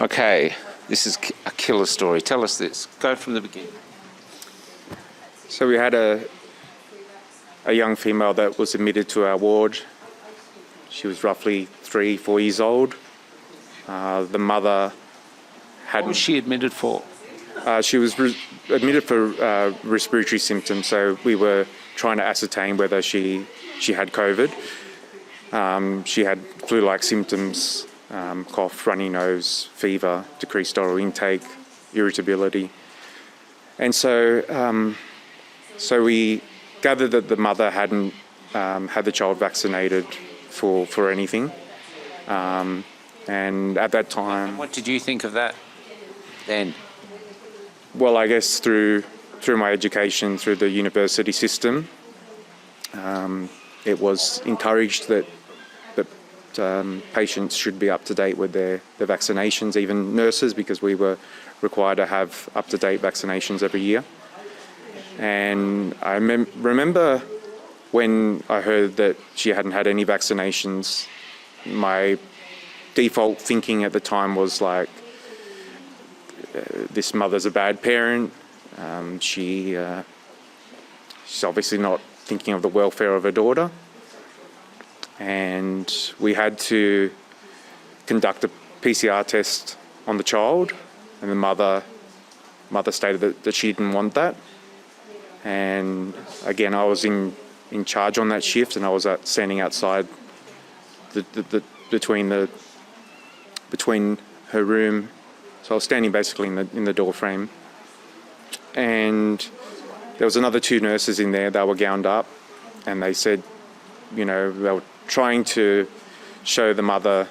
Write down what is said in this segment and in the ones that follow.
Okay, this is a killer story. Tell us this. Go from the beginning. So we had a young female that was admitted to our ward. She was roughly 3-4 years old. The mother had... What was she admitted for? She was admitted for respiratory symptoms, so we were trying to ascertain whether she had COVID. She had flu-like symptoms, cough, runny nose, fever, decreased oral intake, irritability. And so we gathered that the mother hadn't had the child vaccinated for anything. And at that time... What did you think of that then? Well, I guess through my education, through the university system, it was encouraged that patients should be up to date with their vaccinations, even nurses, because we were required to have up-to-date vaccinations every year. And I remember when I heard that she hadn't had any vaccinations, my default thinking at the time was like, this mother's a bad parent. She's obviously not thinking of the welfare of her daughter. And we had to conduct a PCR test on the child, and the mother stated that she didn't want that. And again, I was in charge on that shift, and I was standing outside between her room. So I was standing basically in the door frame, and there was another 2 nurses in there. They were gowned up, and they said, they were trying to show the mother.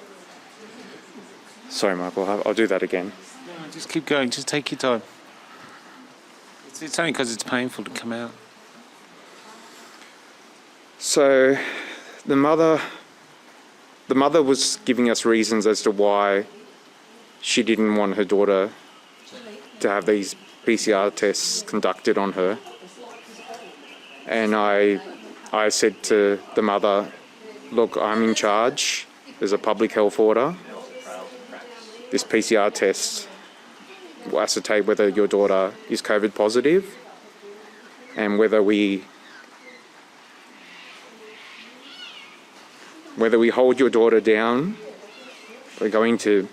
Sorry, Michael, I'll do that again. No, just keep going. Just take your time. It's only because it's painful to come out. So the mother was giving us reasons as to why she didn't want her daughter to have these PCR tests conducted on her. And I said to the mother, look, I'm in charge. There's a public health order. This PCR test will ascertain whether your daughter is COVID positive, and whether we hold your daughter down, we're going to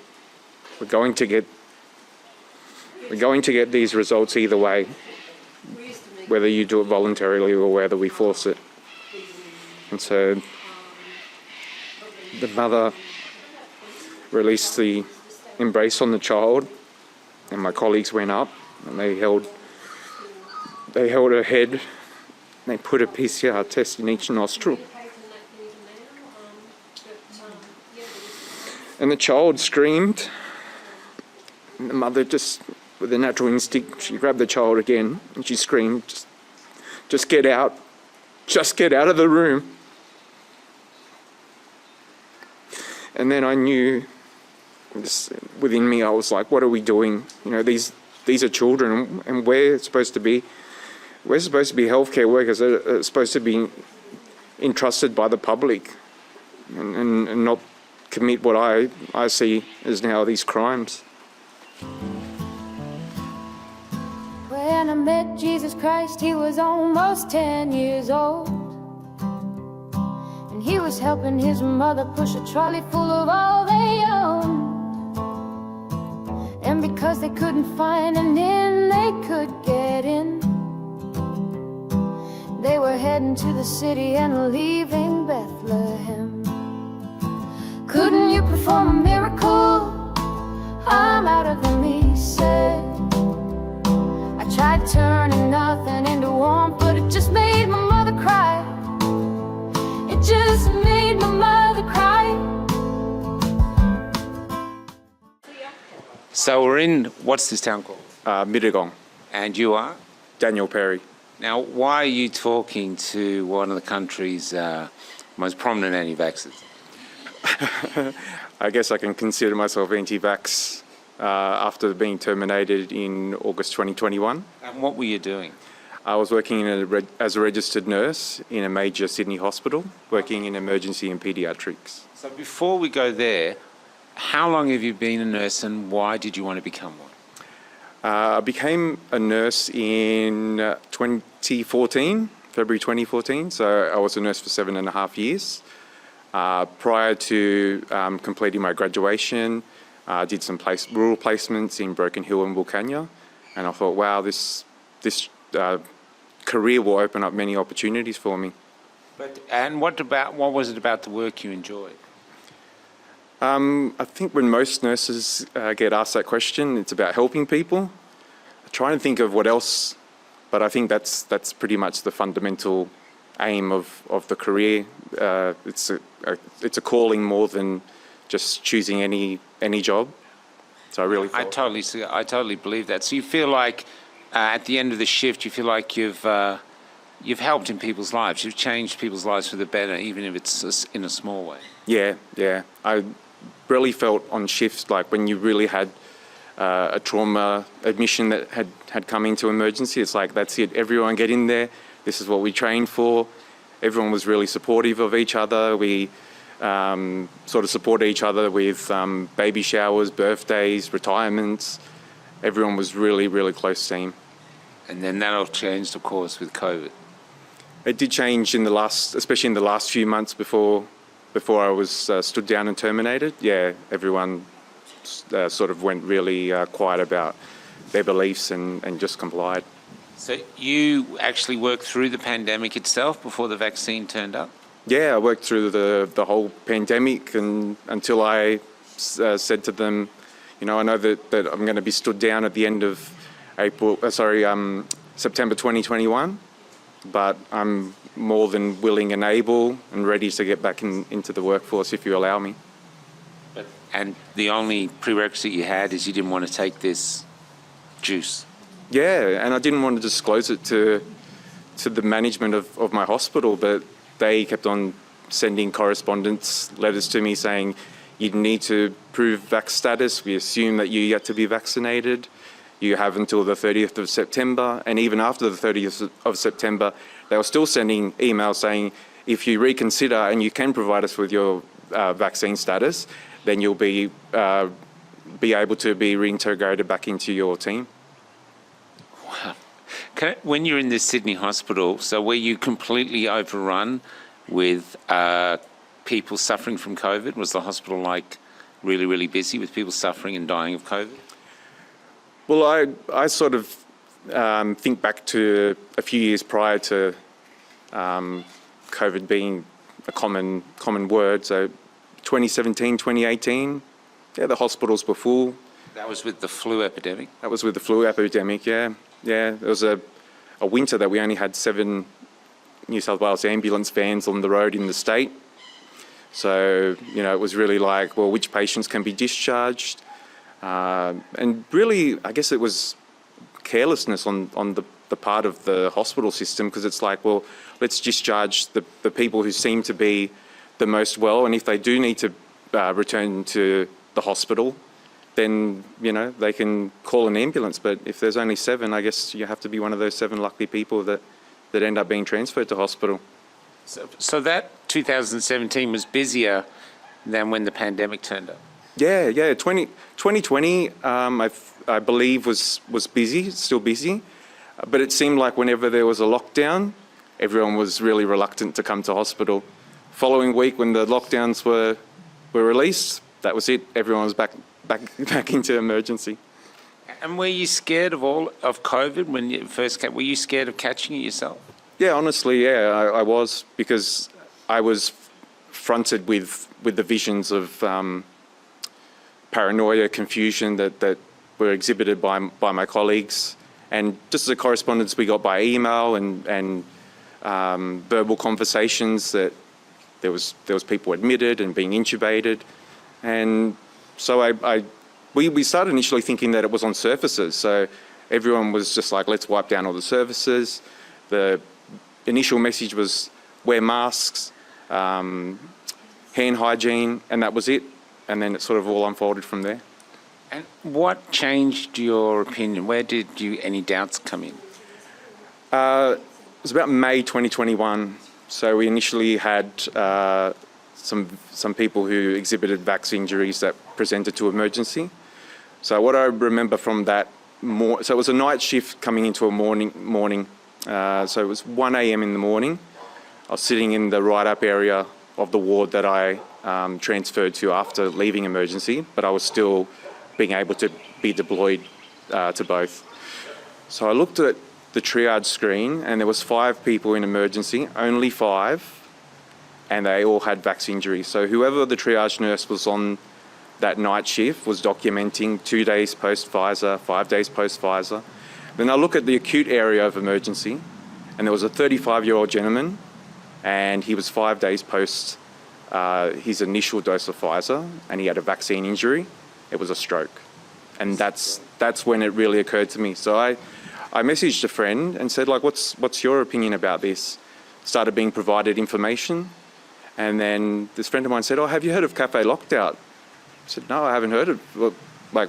get these results either way, whether you do it voluntarily or whether we force it. And so the mother released the embrace on the child, and my colleagues went up and they held her head, and they put a PCR test in each nostril. And the child screamed, and the mother, just with a natural instinct, she grabbed the child again and she screamed, just get out of the room. And then I knew, within me, I was like, what are we doing? These are children, and we're supposed to be healthcare workers that are supposed to be entrusted by the public and not commit what I see as now these crimes. When I met Jesus Christ, he was almost 10 years old, and he was helping his mother push a trolley full of all they owned. And because they couldn't find an inn they could get in, they were heading to the city and leaving Bethlehem. Couldn't you perform a miracle? I'm out of them, he said. I tried turning nothing into warmth, but it just made my mother cry. It just made my mother cry. So we're in, what's this town called? Mittagong. And you are? Daniel Perry. Now, why are you talking to one of the country's most prominent anti-vaxxers? I guess I can consider myself anti-vax after being terminated in August 2021. And what were you doing? I was working as a registered nurse in a major Sydney hospital, working in emergency and paediatrics. So before we go there, How long have you been a nurse, and why did you want to become one? I became a nurse in 2014, February 2014. So I was a nurse for 7.5 years. Prior to completing my graduation, I did some rural placements in Broken Hill and Wilcannia, and I thought, wow, this career will open up many opportunities for me. And what was it about the work you enjoyed? I think when most nurses get asked that question, it's about helping people. I try and think of what else, but I think that's pretty much the fundamental aim of the career. It's a calling more than just choosing any job. So I really I totally believe that. So you feel like at the end of the shift, you feel like you've helped in people's lives. You've changed people's lives for the better, even if it's in a small way. Yeah. I really felt on shifts like when you really had a trauma admission that had come into emergency. It's like, that's it. Everyone get in there. This is what we trained for. Everyone was really supportive of each other. We sort of supported each other with baby showers, birthdays, retirements. Everyone was really, really close team. And then that all changed, of course, with COVID. It did change especially in the last few months before I was stood down and terminated. Yeah, everyone sort of went really quiet about their beliefs and just complied. So you actually worked through the pandemic itself before the vaccine turned up? Yeah, I worked through the whole pandemic and until I said to them, you know, I know that I'm going to be stood down at the end of September 2021, but I'm more than willing and able and ready to get back into the workforce if you allow me. And the only prerequisite you had is you didn't want to take this juice. Yeah, and I didn't want to disclose it to the management of my hospital, but they kept on sending correspondence letters to me saying, you need to prove vax status. We assume that you yet to be vaccinated. You have until the 30th of September. And even after the 30th of September, they were still sending emails saying, if you reconsider and you can provide us with your vaccine status, then you'll be able to be reintegrated back into your team. Wow. When you're in the Sydney hospital, so were you completely overrun with people suffering from COVID? Was the hospital like really, really busy with people suffering and dying of COVID? Well, I sort of think back to a few years prior to COVID being a common word. So 2017, 2018, yeah, the hospitals were full. That was with the flu epidemic? That was with the flu epidemic, yeah. Yeah, there was a winter that we only had 7 New South Wales ambulance vans on the road in the state. So, you know, it was really like, well, which patients can be discharged? And really, I guess it was carelessness on the part of the hospital system, because it's like, well, let's discharge the people who seem to be the most well, and if they do need to return to the hospital, then, you know, they can call an ambulance. But if there's only 7, I guess you have to be one of those 7 lucky people that end up being transferred to hospital. So that 2017 was busier than when the pandemic turned up? Yeah. 2020, I believe, was busy, still busy. But it seemed like whenever there was a lockdown, everyone was really reluctant to come to hospital. Following week, when the lockdowns were released, that was it. Everyone was back into emergency. And were you scared of COVID when you first came? Were you scared of catching it yourself? Yeah, honestly, yeah, I was, because I was fronted with the visions of paranoia, confusion that were exhibited by my colleagues, and just the correspondence we got by email and verbal conversations that there was people admitted and being intubated, and so we started initially thinking that it was on surfaces. So everyone was just like, let's wipe down all the surfaces. The initial message was wear masks, hand hygiene, and that was it. And then it sort of all unfolded from there. And what changed your opinion? Where did any doubts come in? It was about May 2021. So we initially had some people who exhibited vaccine injuries that presented to emergency. So what I remember from that, so it was a night shift coming into a morning. So it was 1 a.m. in the morning. I was sitting in the right-up area of the ward that I transferred to after leaving emergency, but I was still being able to be deployed to both. So I looked at the triage screen and there was 5 people in emergency, only 5, and they all had vaccine injuries. So whoever the triage nurse was on that night shift was documenting 2 days post-Pfizer, 5 days post-Pfizer. Then I look at the acute area of emergency and there was a 35-year-old gentleman and he was 5 days post his initial dose of Pfizer and he had a vaccine injury. It was a stroke. And that's when it really occurred to me. So I messaged a friend and said, like, what's your opinion about this? Started being provided information. And then this friend of mine said, oh, have you heard of Cafe Lockdown? I said, no, I haven't heard of it. Like,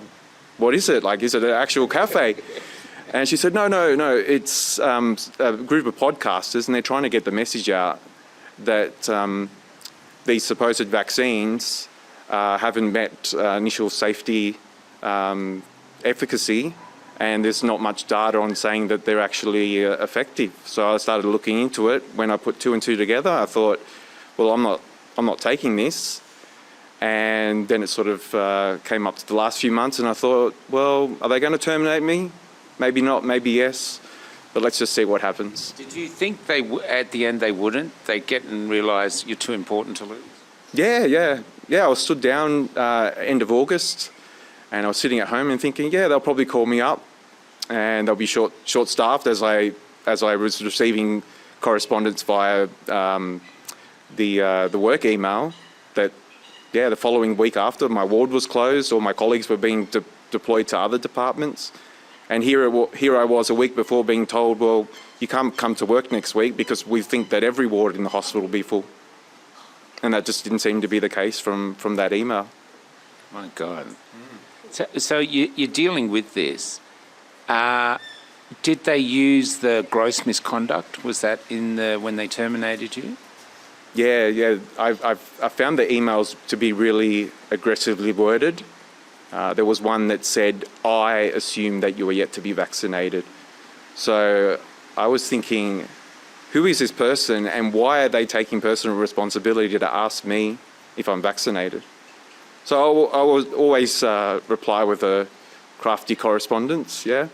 what is it? Like, is it an actual cafe? And she said, no, it's a group of podcasters and they're trying to get the message out that these supposed vaccines haven't met initial safety efficacy, and there's not much data on saying that they're actually effective. So I started looking into it. When I put 2 and 2 together, I thought, well, I'm not taking this. And then it sort of came up to the last few months, and I thought, well, are they going to terminate me? Maybe not, maybe yes. But let's just see what happens. Did you think at the end they wouldn't? They'd get and realise you're too important to lose? Yeah. I was stood down end of August, and I was sitting at home and thinking, yeah, they'll probably call me up, and they'll be short-staffed as I was receiving correspondence via the work email that, yeah, the following week after my ward was closed or my colleagues were being deployed to other departments. And here I was a week before being told, well, you can't come to work next week because we think that every ward in the hospital will be full. And that just didn't seem to be the case from that email. My God. So you're dealing with this. Did they use the gross misconduct? Was that when they terminated you? Yeah. I found the emails to be really aggressively worded. There was one that said, I assume that you are yet to be vaccinated. So I was thinking, who is this person and why are they taking personal responsibility to ask me if I'm vaccinated? So I will always reply with a crafty correspondence, yeah.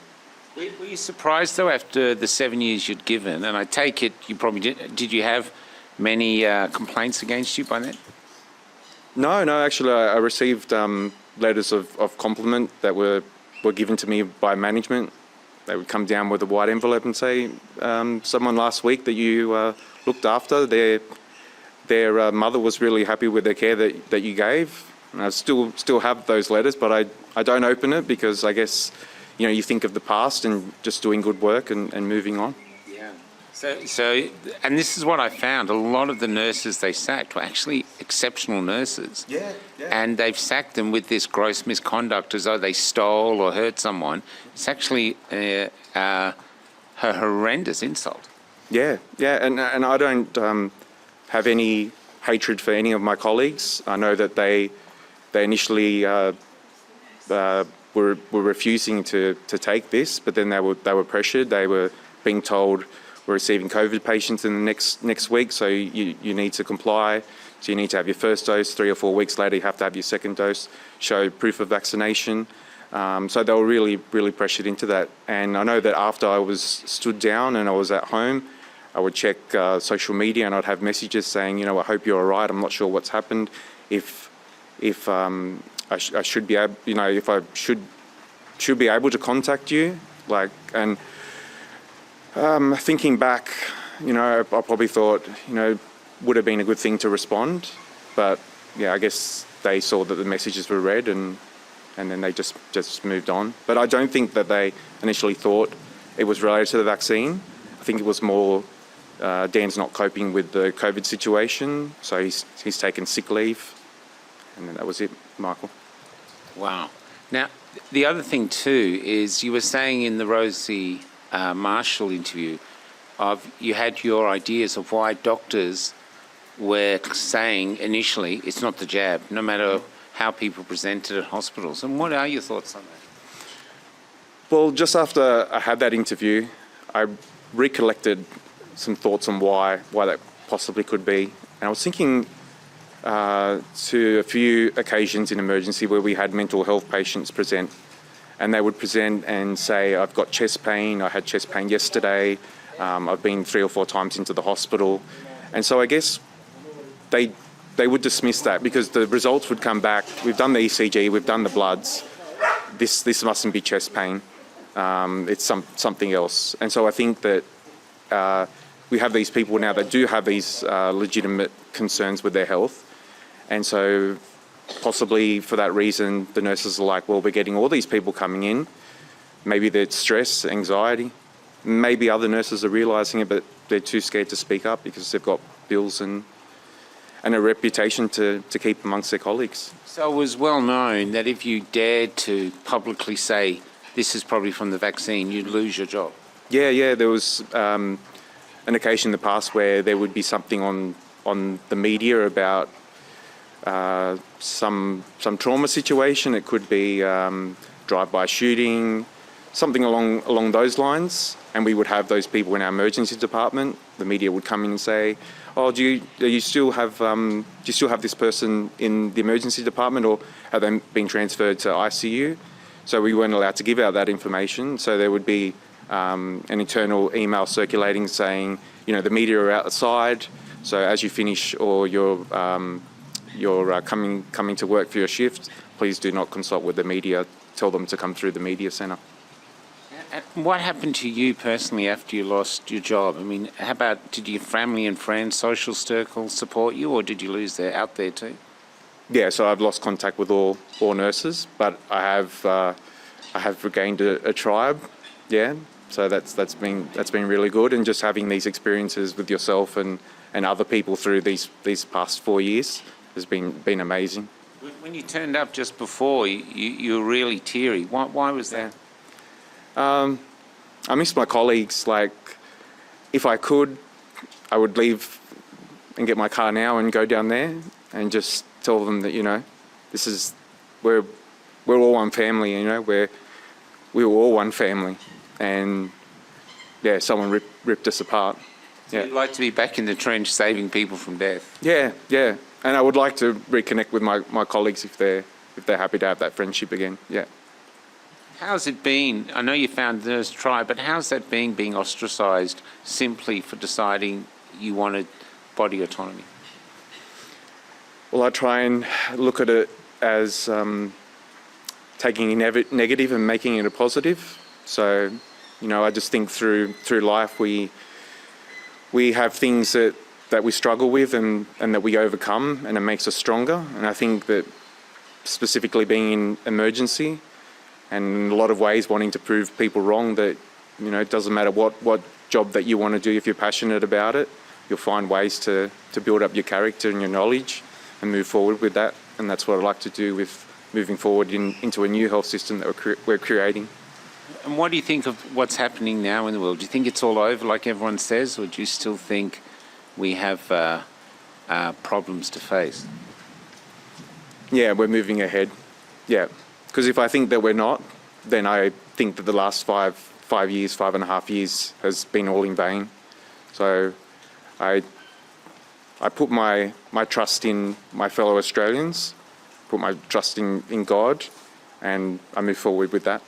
Were you surprised, though, after the 7 years you'd given, and I take it you probably did you have many complaints against you by then? No, actually I received letters of compliment that were given to me by management. They would come down with a white envelope and say, someone last week that you looked after, their mother was really happy with the care that you gave. And I still have those letters, but I don't open it because I guess, you think of the past and just doing good work and moving on. Yeah. So, and this is what I found. A lot of the nurses they sacked were actually exceptional nurses. Yeah. And they've sacked them with this gross misconduct as though they stole or hurt someone. It's actually a horrendous insult. Yeah. And I don't have any hatred for any of my colleagues. I know that they initially were refusing to take this, but then they were pressured. They were being told, we're receiving COVID patients in the next week, so you need to comply. So you need to have your first dose. 3 or 4 weeks later, you have to have your second dose, show proof of vaccination. So they were really, really pressured into that. And I know that after I was stood down and I was at home, I would check social media and I'd have messages saying, I hope you're all right. I'm not sure what's happened. If I should be able, if I should be able to contact you, and thinking back, I probably thought, would have been a good thing to respond, but yeah, I guess they saw that the messages were read and then they just moved on. But I don't think that they initially thought it was related to the vaccine. I think it was more Dan's not coping with the COVID situation, so he's taken sick leave, and then that was it, Michael. Wow. Now, the other thing too is you were saying in the Rosie Marshall interview you had your ideas of why doctors were saying initially it's not the jab, no matter how people presented at hospitals. And what are your thoughts on that? Well, just after I had that interview, I recollected some thoughts on why that possibly could be. And I was thinking to a few occasions in emergency where we had mental health patients present, and they would present and say, I've got chest pain, I had chest pain yesterday, I've been 3 or 4 times into the hospital. And so I guess they would dismiss that because the results would come back, we've done the ECG, we've done the bloods, this mustn't be chest pain, it's something else. And so I think that we have these people now that do have these legitimate concerns with their health. And so possibly for that reason, the nurses are like, well, we're getting all these people coming in. Maybe they're stress, anxiety. Maybe other nurses are realising it, but they're too scared to speak up because they've got bills and a reputation to keep amongst their colleagues. So it was well known that if you dared to publicly say this is probably from the vaccine, you'd lose your job. Yeah, there was an occasion in the past where there would be something on the media about some trauma situation. It could be drive-by shooting, something along those lines, and we would have those people in our emergency department. The media would come in and say, "Oh, do you still have this person in the emergency department, or have they been transferred to ICU?" So we weren't allowed to give out that information. So there would be an internal email circulating saying, the media are outside. So as you finish or you're coming to work for your shift, please do not consult with the media. Tell them to come through the media centre. And what happened to you personally after you lost your job? I mean, how about, did your family and friends, social circles support you, or did you lose out there too? Yeah, so I've lost contact with all nurses, but I have regained a tribe. Yeah, so that's been really good, and just having these experiences with yourself and other people through these past 4 years has been amazing. When you turned up just before, you were really teary. Why was that? I miss my colleagues. Like, if I could, I would leave and get my car now and go down there and just tell them that, this is, we're all one family, we were all one family. And yeah, someone ripped us apart. Yeah. You'd like to be back in the trench saving people from death. Yeah. And I would like to reconnect with my colleagues if they're happy to have that friendship again. Yeah. How's it been? I know you found Nurse Tribe, but how's that been, being ostracised simply for deciding you wanted body autonomy? Well, I try and look at it as taking a negative and making it a positive. So, I just think through life we have things that we struggle with and that we overcome, and it makes us stronger. And I think that specifically being in emergency and in a lot of ways wanting to prove people wrong, that, it doesn't matter what job that you want to do, if you're passionate about it, you'll find ways to build up your character and your knowledge and move forward with that. And that's what I'd like to do with moving forward into a new health system that we're creating. And what do you think of what's happening now in the world? Do you think it's all over, like everyone says, or do you still think we have problems to face? Yeah, we're moving ahead. Yeah, because if I think that we're not, then I think that the last 5.5 years has been all in vain. So I put my trust in my fellow Australians, put my trust in God, and I move forward with that.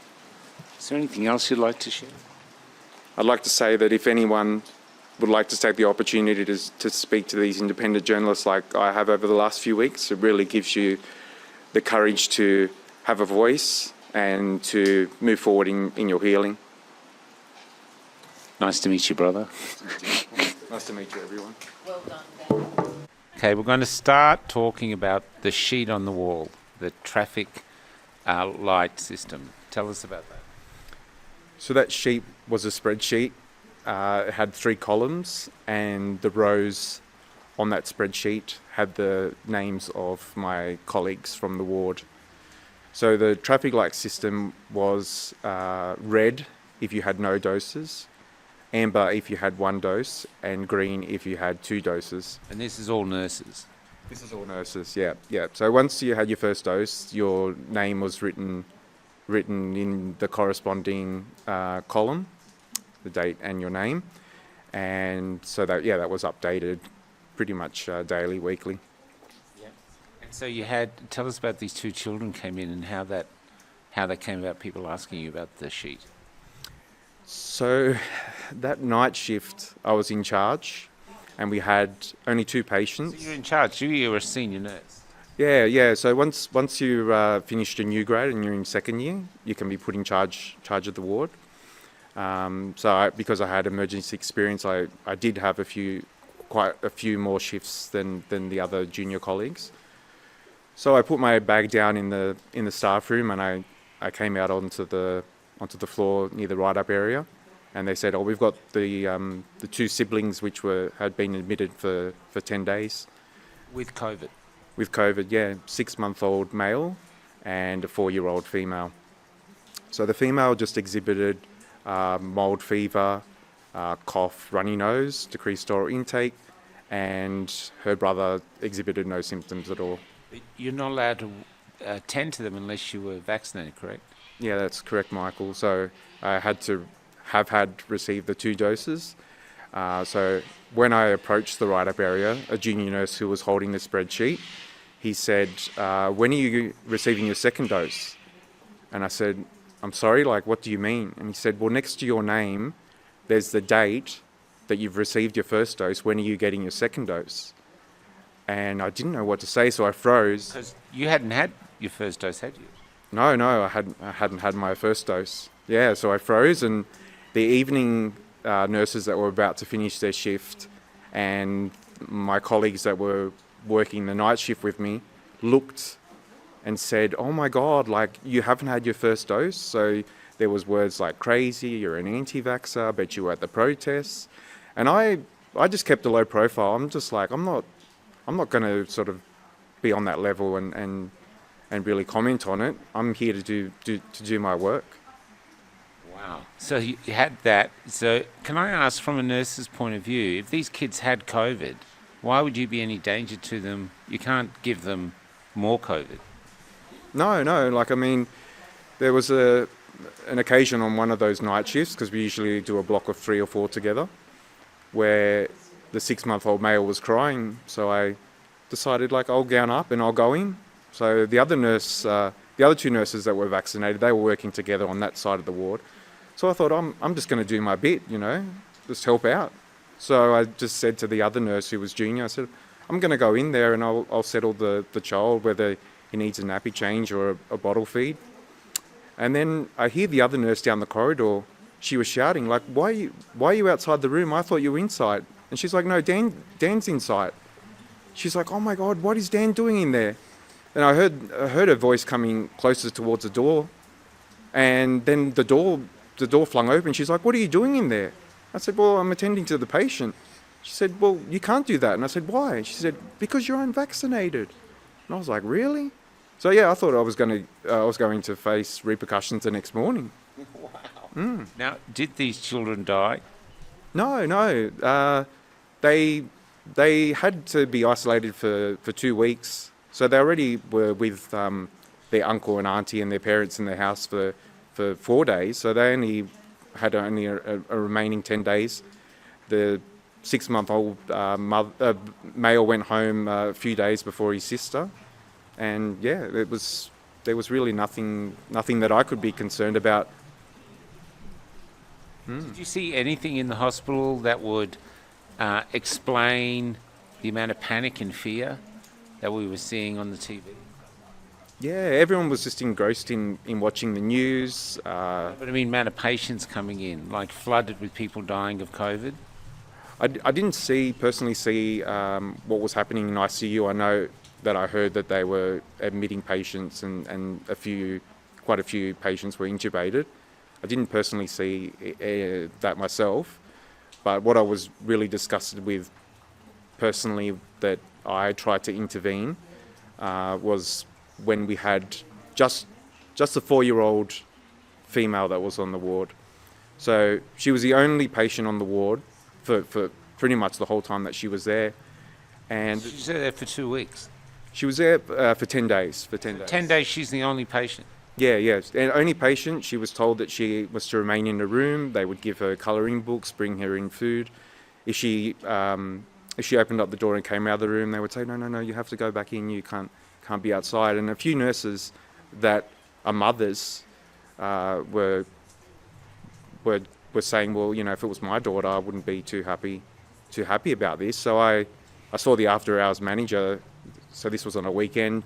Is there anything else you'd like to share? I'd like to say that if anyone would like to take the opportunity to speak to these independent journalists like I have over the last few weeks, it really gives you the courage to have a voice and to move forward in your healing. Nice to meet you, brother. Nice to meet you, everyone. Well done, Ben. Okay, we're going to start talking about the sheet on the wall, the traffic light system. Tell us about that. So that sheet was a spreadsheet. It had 3 columns, and the rows on that spreadsheet had the names of my colleagues from the ward. So the traffic light system was red if you had no doses, amber if you had 1 dose, and green if you had 2 doses. And this is all nurses. This is all nurses, yeah, yeah. So once you had your first dose, your name was written in the corresponding column, the date and your name, and so that was updated pretty much daily, weekly. And so tell us about these 2 children came in and how they came about, people asking you about the sheet. So that night shift, I was in charge, and we had only 2 patients. So you're in charge, you were a senior nurse. Yeah. So once you finished your new grade and you're in second year, you can be put in charge of the ward. Because I had emergency experience, I did have quite a few more shifts than the other junior colleagues. So I put my bag down in the staff room, and I came out onto the floor near the write-up area, and they said, "Oh, we've got the 2 siblings which had been admitted for 10 days With COVID. with COVID." Yeah, 6-month-old male and a 4-year-old female. So the female just exhibited mild fever, cough, runny nose, decreased oral intake, and her brother exhibited no symptoms at all. You're not allowed to attend to them unless you were vaccinated, correct? Yeah, that's correct, Michael. So I had to have received the 2 doses. So when I approached the write-up area, a junior nurse who was holding the spreadsheet, he said, "When are you receiving your 2nd dose?" And I said, "I'm sorry, like, what do you mean?" And he said, "Well, next to your name, there's the date that you've received your 1st dose. When are you getting your 2nd dose?" And I didn't know what to say, so I froze. Because you hadn't had your 1st dose, had you? No, I hadn't had my 1st dose. Yeah, so I froze, and the evening nurses that were about to finish their shift and my colleagues that were working the night shift with me looked and said, "Oh my God, like, you haven't had your 1st dose?" So there was words like crazy, you're an anti-vaxxer, I bet you were at the protests. And I just kept a low profile. I'm just like, I'm not going to sort of be on that level and really comment on it. I'm here to do my work. Wow. So you had that. So can I ask, from a nurse's point of view, if these kids had COVID, why would you be any danger to them? You can't give them more COVID. No. Like, I mean, there was an occasion on one of those night shifts, because we usually do a block of 3 or 4 together, where the 6-month-old male was crying. So I decided, like, I'll gown up and I'll go in. So the other 2 nurses that were vaccinated, they were working together on that side of the ward. So I thought, I'm just going to do my bit, just help out. So I just said to the other nurse who was junior, I said, "I'm going to go in there and I'll settle the child, whether he needs a nappy change or a bottle feed." And then I hear the other nurse down the corridor. She was shouting, like, why are you outside the room? I thought you were inside." And she's like, "No, Dan's inside." She's like, "Oh my God, what is Dan doing in there?" And I heard her voice coming closer towards the door. And then the door flung open. She's like, "What are you doing in there?" I said, "Well, I'm attending to the patient." She said, "Well, you can't do that." And I said, "Why?" She said, "Because you're unvaccinated." And I was like, "Really?" So yeah, I thought I was going to face repercussions the next morning. Wow. Now, did these children die? No. They had to be isolated for 2 weeks. So they already were with their uncle and auntie and their parents in their house for 4 days. So they only had a remaining 10 days. The 6-month-old male went home a few days before his sister. And yeah, there was really nothing that I could be concerned about. Did you see anything in the hospital that would explain the amount of panic and fear that we were seeing on the TV? Yeah, everyone was just engrossed in watching the news. But I mean, amount of patients coming in, like flooded with people dying of COVID. I didn't personally see what was happening in ICU. I know that I heard that they were admitting patients and quite a few patients were intubated. I didn't personally see that myself, but what I was really disgusted with personally that I tried to intervene was when we had just a 4-year-old female that was on the ward. So she was the only patient on the ward for pretty much the whole time that she was there. And She's there for 2 weeks. she was there for 10 days. 10 days, she's the only patient. Yeah, yeah. And only patient, she was told that she was to remain in the room. They would give her colouring books, bring her in food. If she opened up the door and came out of the room, they would say, no, you have to go back in. You can't be outside. And a few nurses that are mothers were saying, well, you know, if it was my daughter, I wouldn't be too happy about this. So I saw the after hours manager. So this was on a weekend,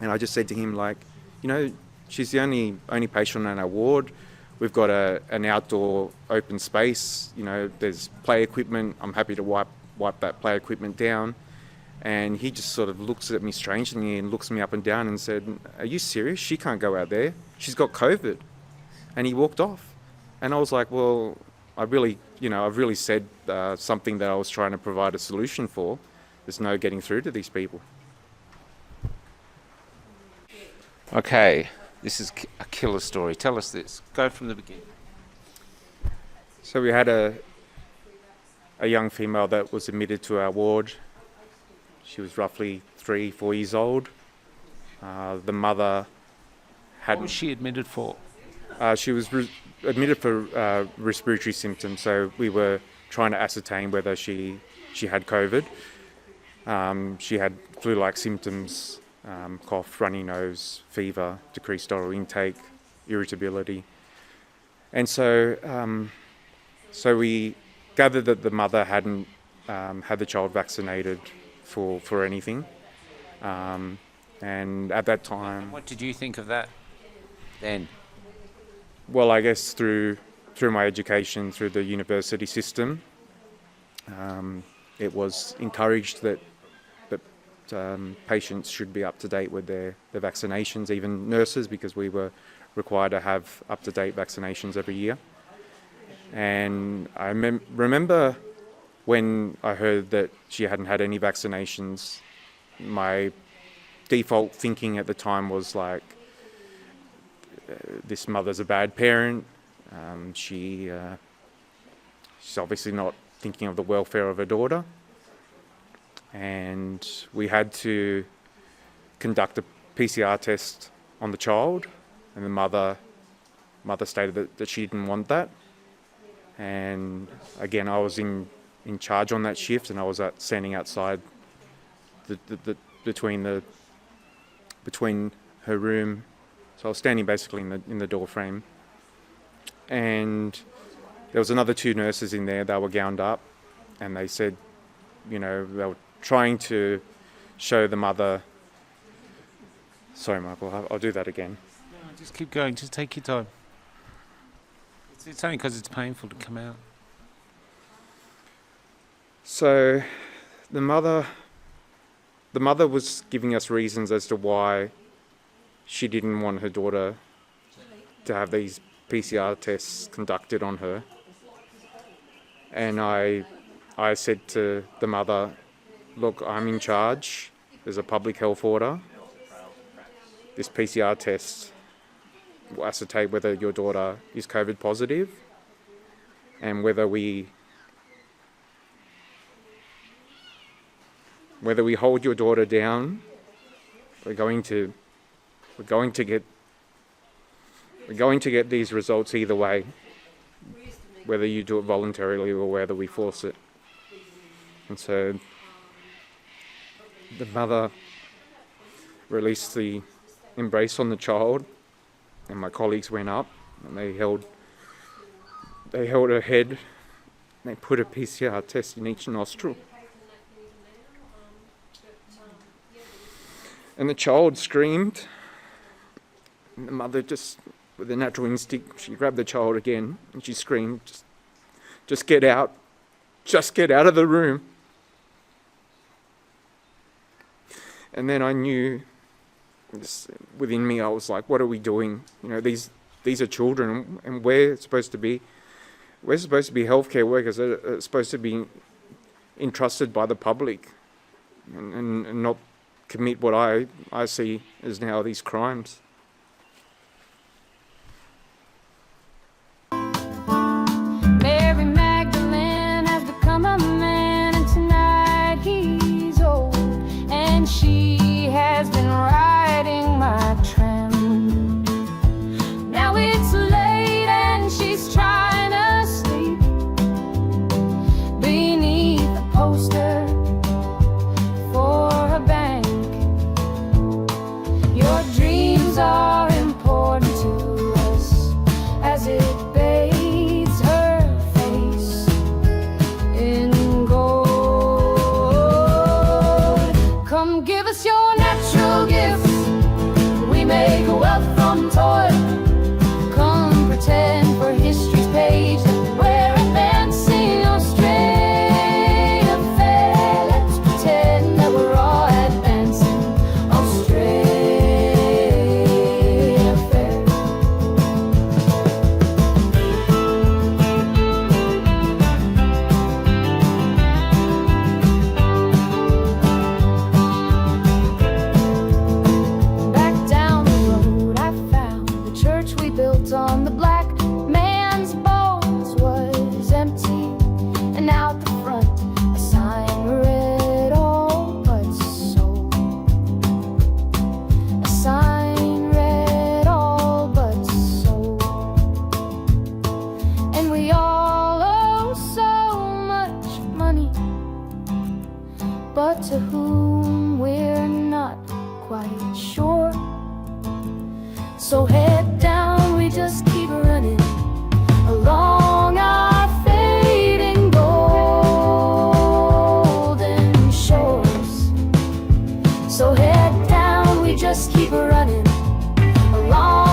and I just said to him, like, you know, she's the only patient on our ward. We've got an outdoor open space. You know, there's play equipment. I'm happy to wipe that play equipment down. And he just sort of looks at me strangely and looks me up and down and said, "Are you serious? She can't go out there. She's got COVID." And he walked off. And I was like, well, I've really said something that I was trying to provide a solution for. There's no getting through to these people. Okay, this is a killer story. Tell us this. Go from the beginning. So we had a young female that was admitted to our ward. She was roughly 3-4 years old. The mother had... What was she admitted for? She was admitted for respiratory symptoms, so we were trying to ascertain whether she had COVID. She had flu-like symptoms, cough, runny nose, fever, decreased oral intake, irritability. And so we gathered that the mother hadn't had the child vaccinated for anything. And at that time... What did you think of that then? Well, I guess through my education, through the university system, it was encouraged that patients should be up to date with their vaccinations, even nurses, because we were required to have up-to-date vaccinations every year. And I remember when I heard that she hadn't had any vaccinations, my default thinking at the time was like, this mother's a bad parent. She's obviously not thinking of the welfare of her daughter. And we had to conduct a PCR test on the child, and the mother stated that she didn't want that. And again, I was in charge on that shift, and I was standing outside between her room. So I was standing basically in the door frame, and there was another 2 nurses in there. They were gowned up, and they said, you know, they were trying to show the mother. Sorry, Michael, I'll do that again. No, just keep going. Just take your time. It's only because it's painful to come out. So the mother was giving us reasons as to why she didn't want her daughter to have these PCR tests conducted on her. And I said to the mother, look, I'm in charge. There's a public health order. This PCR test will ascertain whether your daughter is COVID positive, and whether we hold your daughter down, we're going to get these results either way, whether you do it voluntarily or whether we force it. And so the mother released the embrace on the child, and my colleagues went up and they held her head, and they put a PCR test in each nostril. And the child screamed, and the mother, just with a natural instinct, she grabbed the child again and she screamed, just get out of the room. And then I knew, within me, I was like, what are we doing? You know, these are children, and we're supposed to be healthcare workers that are supposed to be entrusted by the public and not commit what I see as now these crimes. give us your natural gifts. We make wealth from toil. Come pretend for history's page that we're advancing Australia fair. Let's pretend that we're all advancing Australia fair. Back down the road I found the church we built on the black man's bones was empty, and out the front a sign read all but sold. A sign read all but sold. And we all owe so much money, but to whom we're not quite sure. So head down, we just keep running along our fading golden shores. So head down, we just keep running along